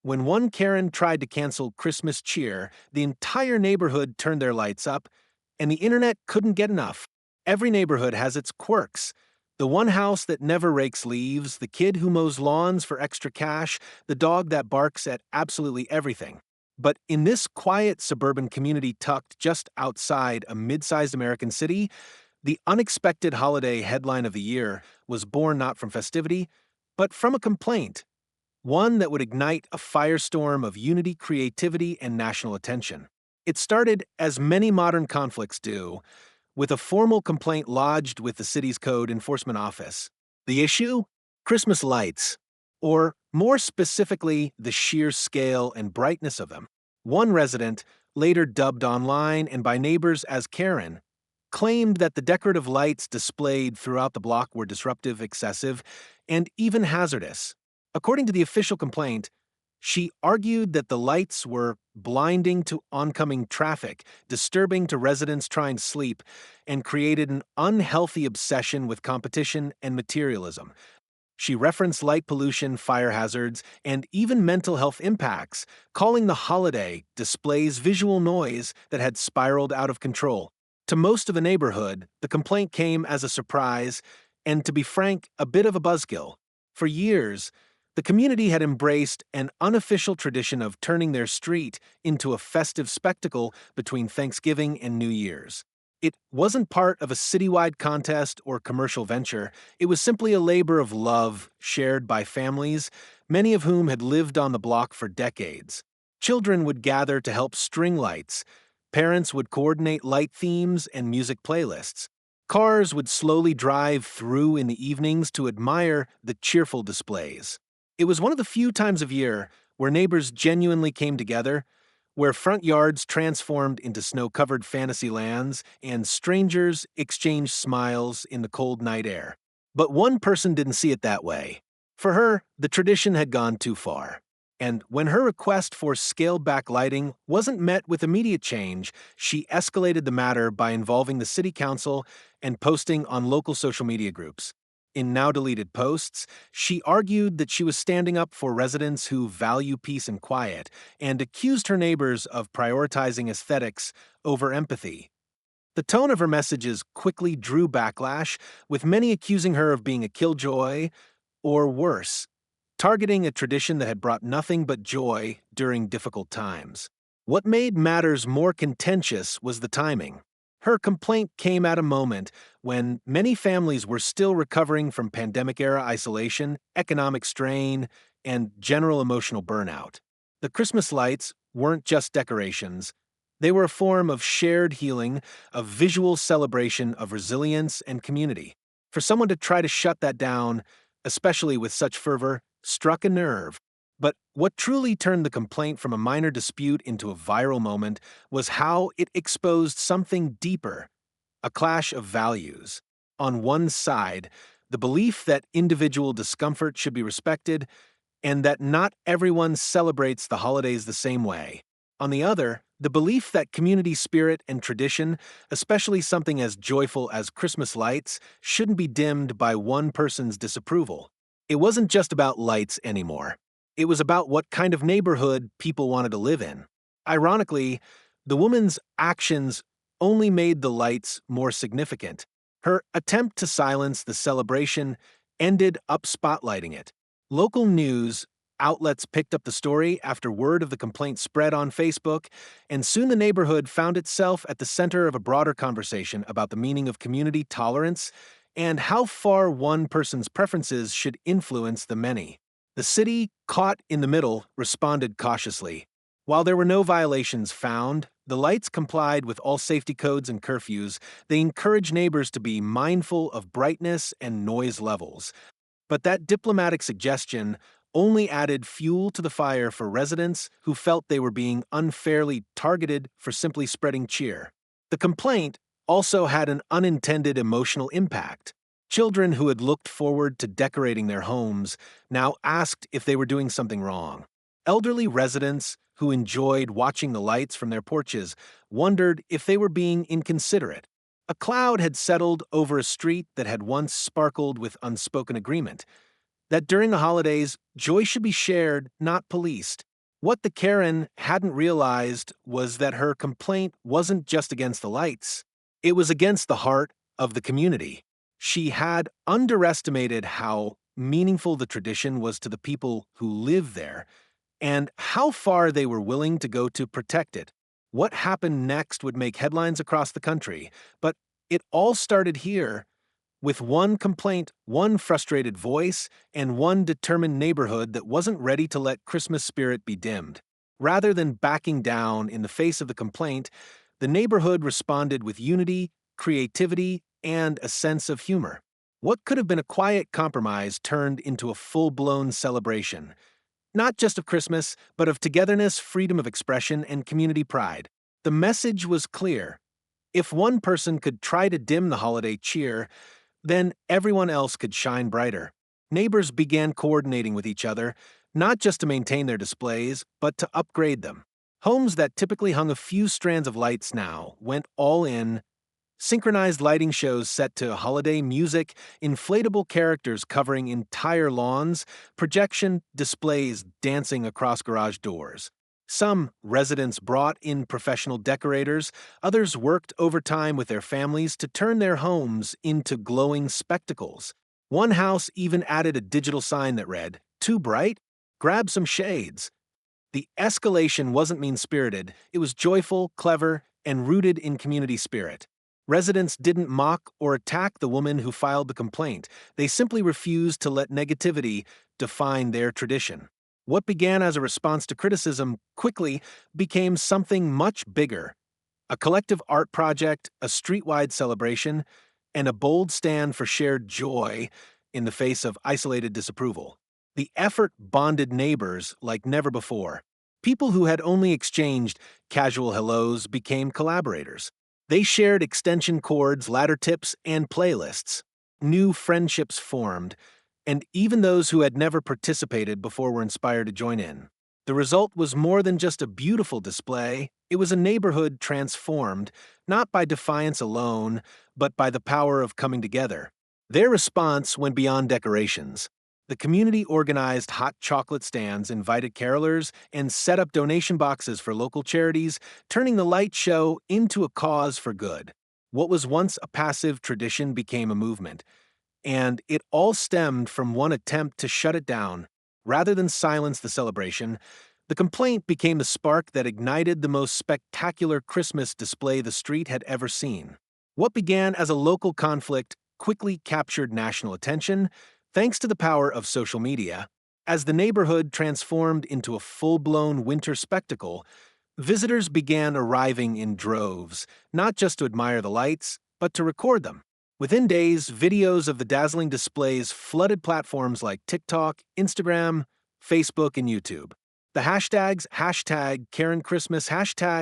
When one Karen tried to cancel Christmas cheer, the entire neighborhood turned their lights up, and the internet couldn't get enough. Every neighborhood has its quirks. The one house that never rakes leaves, the kid who mows lawns for extra cash, the dog that barks at absolutely everything. But in this quiet suburban community tucked just outside a mid-sized American city, the unexpected holiday headline of the year was born not from festivity, but from a complaint, one that would ignite a firestorm of unity, creativity, and national attention. It started, as many modern conflicts do, with a formal complaint lodged with the city's code enforcement office. The issue? Christmas lights, or more specifically, the sheer scale and brightness of them. One resident, later dubbed online and by neighbors as Karen, claimed that the decorative lights displayed throughout the block were disruptive, excessive, and even hazardous. According to the official complaint, she argued that the lights were blinding to oncoming traffic, disturbing to residents trying to sleep, and created an unhealthy obsession with competition and materialism. She referenced light pollution, fire hazards, and even mental health impacts, calling the holiday displays visual noise that had spiraled out of control. To most of the neighborhood, the complaint came as a surprise and, to be frank, a bit of a buzzkill. For years, the community had embraced an unofficial tradition of turning their street into a festive spectacle between Thanksgiving and New Year's. It wasn't part of a citywide contest or commercial venture. It was simply a labor of love shared by families, many of whom had lived on the block for decades. Children would gather to help string lights. Parents would coordinate light themes and music playlists. Cars would slowly drive through in the evenings to admire the cheerful displays. It was one of the few times of year where neighbors genuinely came together, where front yards transformed into snow-covered fantasy lands, and strangers exchanged smiles in the cold night air. But one person didn't see it that way. For her, the tradition had gone too far. And when her request for scaled-back lighting wasn't met with immediate change, she escalated the matter by involving the city council and posting on local social media groups. In now-deleted posts, she argued that she was standing up for residents who value peace and quiet, and accused her neighbors of prioritizing aesthetics over empathy. The tone of her messages quickly drew backlash, with many accusing her of being a killjoy, or worse, targeting a tradition that had brought nothing but joy during difficult times. What made matters more contentious was the timing. Her complaint came at a moment when many families were still recovering from pandemic-era isolation, economic strain, and general emotional burnout. The Christmas lights weren't just decorations. They were a form of shared healing, a visual celebration of resilience and community. For someone to try to shut that down, especially with such fervor, struck a nerve. But what truly turned the complaint from a minor dispute into a viral moment was how it exposed something deeper, a clash of values. On one side, the belief that individual discomfort should be respected and that not everyone celebrates the holidays the same way. On the other, the belief that community spirit and tradition, especially something as joyful as Christmas lights, shouldn't be dimmed by one person's disapproval. It wasn't just about lights anymore. It was about what kind of neighborhood people wanted to live in. Ironically, the woman's actions only made the lights more significant. Her attempt to silence the celebration ended up spotlighting it. Local news outlets picked up the story after word of the complaint spread on Facebook, and soon the neighborhood found itself at the center of a broader conversation about the meaning of community tolerance and how far one person's preferences should influence the many. The city, caught in the middle, responded cautiously. While there were no violations found, the lights complied with all safety codes and curfews. They encouraged neighbors to be mindful of brightness and noise levels. But that diplomatic suggestion only added fuel to the fire for residents who felt they were being unfairly targeted for simply spreading cheer. The complaint also had an unintended emotional impact. Children who had looked forward to decorating their homes now asked if they were doing something wrong. Elderly residents who enjoyed watching the lights from their porches wondered if they were being inconsiderate. A cloud had settled over a street that had once sparkled with unspoken agreement, that during the holidays, joy should be shared, not policed. What the Karen hadn't realized was that her complaint wasn't just against the lights, it was against the heart of the community. She had underestimated how meaningful the tradition was to the people who live there and how far they were willing to go to protect it. What happened next would make headlines across the country, but it all started here with one complaint, one frustrated voice, and one determined neighborhood that wasn't ready to let Christmas spirit be dimmed. Rather than backing down in the face of the complaint, the neighborhood responded with unity, creativity, and a sense of humor. What could have been a quiet compromise turned into a full-blown celebration, not just of Christmas, but of togetherness, freedom of expression, and community pride. The message was clear. If one person could try to dim the holiday cheer, then everyone else could shine brighter. Neighbors began coordinating with each other, not just to maintain their displays, but to upgrade them. Homes that typically hung a few strands of lights now went all in. Synchronized lighting shows set to holiday music, inflatable characters covering entire lawns, projection displays dancing across garage doors. Some residents brought in professional decorators, others worked overtime with their families to turn their homes into glowing spectacles. One house even added a digital sign that read, "Too bright? Grab some shades." The escalation wasn't mean-spirited, it was joyful, clever, and rooted in community spirit. Residents didn't mock or attack the woman who filed the complaint. They simply refused to let negativity define their tradition. What began as a response to criticism quickly became something much bigger: a collective art project, a streetwide celebration, and a bold stand for shared joy in the face of isolated disapproval. The effort bonded neighbors like never before. People who had only exchanged casual hellos became collaborators. They shared extension cords, ladder tips, and playlists. New friendships formed, and even those who had never participated before were inspired to join in. The result was more than just a beautiful display, it was a neighborhood transformed, not by defiance alone, but by the power of coming together. Their response went beyond decorations. The community organized hot chocolate stands, invited carolers, and set up donation boxes for local charities, turning the light show into a cause for good. What was once a passive tradition became a movement, and it all stemmed from one attempt to shut it down. Rather than silence the celebration, the complaint became the spark that ignited the most spectacular Christmas display the street had ever seen. What began as a local conflict quickly captured national attention, thanks to the power of social media. As the neighborhood transformed into a full-blown winter spectacle, visitors began arriving in droves, not just to admire the lights, but to record them. Within days, videos of the dazzling displays flooded platforms like TikTok, Instagram, Facebook, and YouTube. The hashtags #KarenChristmas,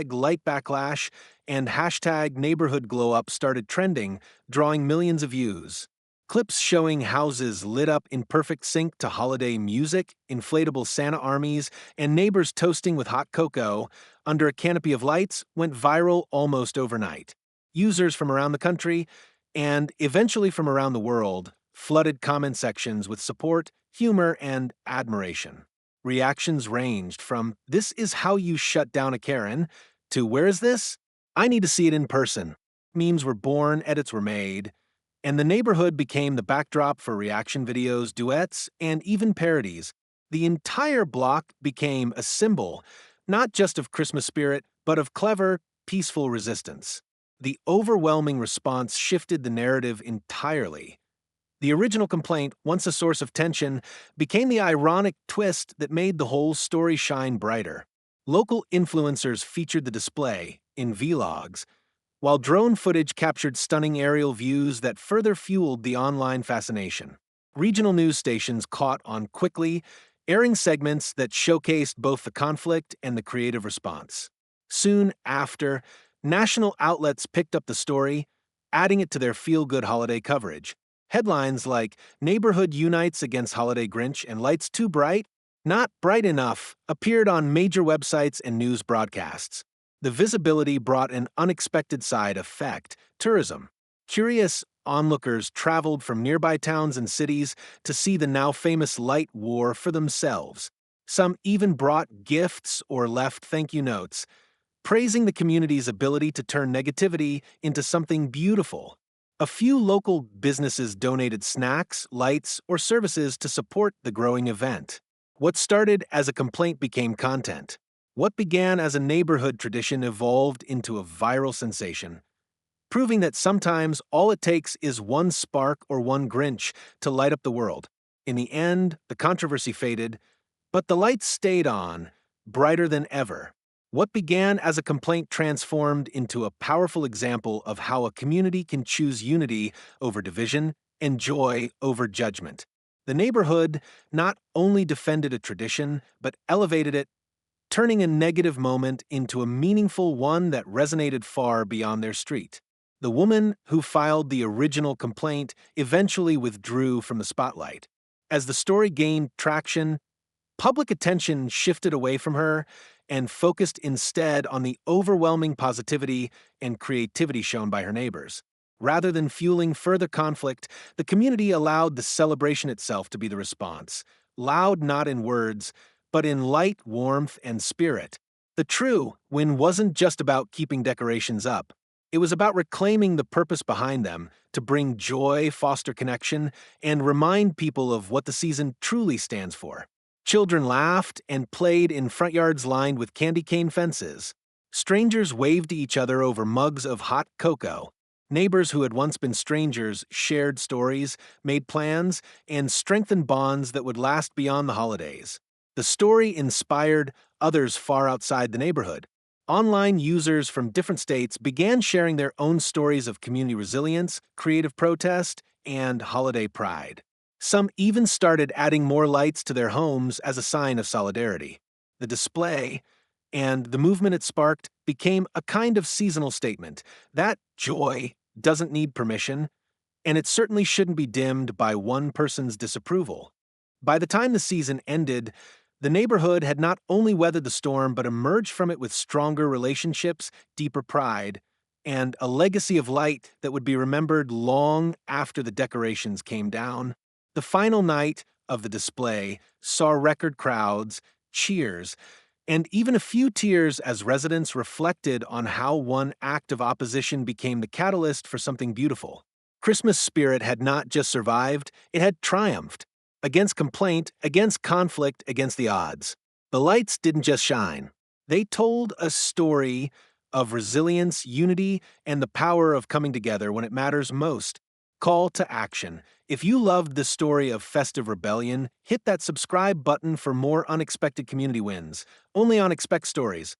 #LightBacklash, and #NeighborhoodGlowUp started trending, drawing millions of views. Clips showing houses lit up in perfect sync to holiday music, inflatable Santa armies, and neighbors toasting with hot cocoa under a canopy of lights went viral almost overnight. Users from around the country, and eventually from around the world, flooded comment sections with support, humor, and admiration. Reactions ranged from, "This is how you shut down a Karen," to, "Where is this? I need to see it in person." Memes were born, edits were made, and the neighborhood became the backdrop for reaction videos, duets, and even parodies. The entire block became a symbol, not just of Christmas spirit, but of clever, peaceful resistance. The overwhelming response shifted the narrative entirely. The original complaint, once a source of tension, became the ironic twist that made the whole story shine brighter. Local influencers featured the display in vlogs, while drone footage captured stunning aerial views that further fueled the online fascination. Regional news stations caught on quickly, airing segments that showcased both the conflict and the creative response. Soon after, national outlets picked up the story, adding it to their feel-good holiday coverage. Headlines like "Neighborhood Unites Against Holiday Grinch" and "Lights Too Bright? Not Bright Enough" appeared on major websites and news broadcasts. The visibility brought an unexpected side effect: tourism. Curious onlookers traveled from nearby towns and cities to see the now famous light war for themselves. Some even brought gifts or left thank you notes, praising the community's ability to turn negativity into something beautiful. A few local businesses donated snacks, lights, or services to support the growing event. What started as a complaint became content. What began as a neighborhood tradition evolved into a viral sensation, proving that sometimes all it takes is one spark or one Grinch to light up the world. In the end, the controversy faded, but the lights stayed on, brighter than ever. What began as a complaint transformed into a powerful example of how a community can choose unity over division and joy over judgment. The neighborhood not only defended a tradition, but elevated it, turning a negative moment into a meaningful one that resonated far beyond their street. The woman who filed the original complaint eventually withdrew from the spotlight. As the story gained traction, public attention shifted away from her and focused instead on the overwhelming positivity and creativity shown by her neighbors. Rather than fueling further conflict, the community allowed the celebration itself to be the response, loud not in words, but in light, warmth, and spirit. The true win wasn't just about keeping decorations up. It was about reclaiming the purpose behind them to bring joy, foster connection, and remind people of what the season truly stands for. Children laughed and played in front yards lined with candy cane fences. Strangers waved to each other over mugs of hot cocoa. Neighbors who had once been strangers shared stories, made plans, and strengthened bonds that would last beyond the holidays. The story inspired others far outside the neighborhood. Online users from different states began sharing their own stories of community resilience, creative protest, and holiday pride. Some even started adding more lights to their homes as a sign of solidarity. The display and the movement it sparked became a kind of seasonal statement that joy doesn't need permission, and it certainly shouldn't be dimmed by one person's disapproval. By the time the season ended, the neighborhood had not only weathered the storm but emerged from it with stronger relationships, deeper pride, and a legacy of light that would be remembered long after the decorations came down. The final night of the display saw record crowds, cheers, and even a few tears as residents reflected on how one act of opposition became the catalyst for something beautiful. Christmas spirit had not just survived, it had triumphed. Against complaint, against conflict, against the odds. The lights didn't just shine. They told a story of resilience, unity, and the power of coming together when it matters most. Call to action. If you loved the story of Festive Rebellion, hit that subscribe button for more unexpected community wins, only on Expect Stories.